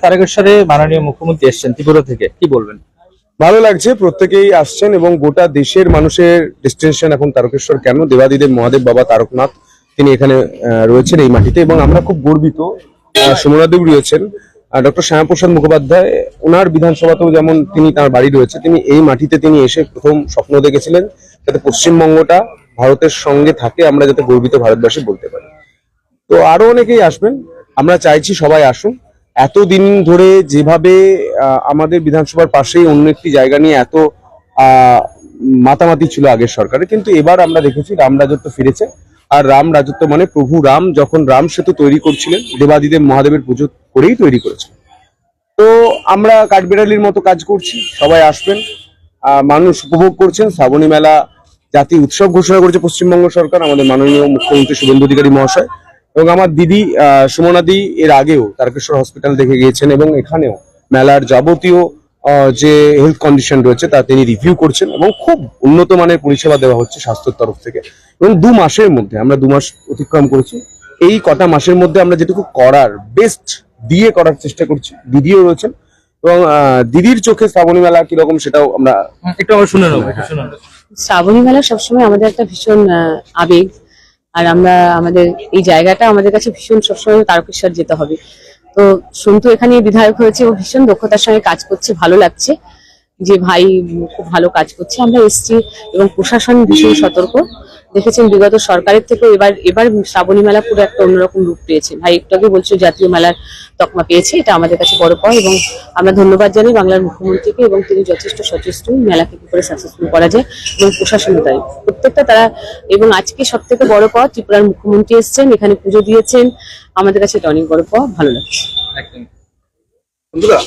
তারকেশ্বরে মাননীয় মুখ্যমন্ত্রী এসেছেন ত্রিপুরা থেকে, কি বলবেন? ভালো লাগছে, প্রত্যেকেই আসছেন এবং গোটা দেশের মানুষের ডেস্টিনেশন এখন তারকেশ্বর। কেন? দেবাদিদেব মহাদেব বাবা তারকনাথ তিনি এখানে রয়েছেন এই মাটিতে, এবং আমরা খুব গর্বিত। সুমনাদেব রয়েছেন, ডক্টর শ্যামাপ্রসাদ মুখোপাধ্যায়, ওনার বিধানসভাতেও যেমন তিনি তার বাড়ি রয়েছে, তিনি এই মাটিতে তিনি এসে প্রথম স্বপ্ন দেখেছিলেন যাতে পশ্চিমবঙ্গটা ভারতের সঙ্গে থাকে, আমরা যাতে গর্বিত ভারতবাসী বলতে পারি। তো আরো অনেকেই আসবেন, আমরা চাইছি সবাই আসুন। এতদিন ধরে যেভাবে আমাদের বিধানসভার পাশেই অন্য একটি জায়গা নিয়ে এত মাতামাতি ছিল আগের সরকারে, কিন্তু এবার আমরা দেখেছি রাম রাজত্ব ফিরেছে। আর রাম রাজত্ব মানে প্রভু রাম যখন রাম সেতু তৈরি করছিলেন, দেবাদিদেব মহাদেবের পুজো করেই তৈরি করেছিলেন। তো আমরা কাঠবিড়ালির মতো কাজ করছি, সবাই আসবেন। মানুষ উপভোগ করছেন। শ্রাবণী মেলা জাতীয় উৎসব ঘোষণা করেছে পশ্চিমবঙ্গ সরকার, আমাদের মাননীয় মুখ্যমন্ত্রী শুভেন্দু অধিকারী মহাশয়। এবং আমার দিদি সুমনাদি এর আগেও তারকেশ্বর হসপিটাল দেখে গিয়েছেন, এবং এখানেও মেলার যাবতীয় যে হেলথ কন্ডিশন রয়েছে তা তিনি রিভিউ করছেন, এবং খুব উন্নত মানের পরিষেবা দেওয়া হচ্ছে স্বাস্থ্যের তরফ থেকে। এবং 2 মাসের মধ্যে, আমরা 2 মাস অতিক্রম করেছি, এই কটা মাসের মধ্যে আমরা যেটুকু করার বেস্ট দিয়ে করার চেষ্টা করছি। দিদিও রয়েছেন, এবং দিদির চোখে শ্রাবণী মেলা কিরকম সেটাও আমরা একটু আমরা শুনে নেবো। শ্রাবণী মেলা সবসময় আমাদের একটা ভীষণ আবেগ। আর আমরা আমাদের এই জায়গাটা আমাদের কাছে ভীষণ, সবসময় তারকেশ্বর যেতে হবে। তো সন্তু এখানে বিধায়ক হয়েছে, ও ভীষণ দক্ষতার সঙ্গে কাজ করছে, ভালো লাগছে যে ভাই খুব ভালো কাজ করছে। আমরা এসছি এবং প্রশাসন ভীষণ সতর্ক। দেখেছেন বিগত সরকারের থেকেও এবার শ্রাবণী মেলা পুরো একটা অন্যরকম রূপ পেয়েছে। ভাই একটু আগে বলছো জাতীয় মেলার তকমা পেয়েছে, এটা আমাদের কাছে বড় পাওয়া। এবং আমরা ধন্যবাদ জানাই বাংলার মুখ্যমন্ত্রীকে, এবং তিনি যথেষ্ট সচেষ্ট মেলাকে কি করে সাকসেসফুল করা যায়, এবং প্রশাসনও তাই প্রত্যেকটা তারা। এবং আজকে সব থেকে বড় পাওয়া ত্রিপুরার মুখ্যমন্ত্রী এসেছেন, এখানে পুজো দিয়েছেন, আমাদের কাছে এটা অনেক বড় পাওয়া, ভালো লাগছে। বন্ধুরা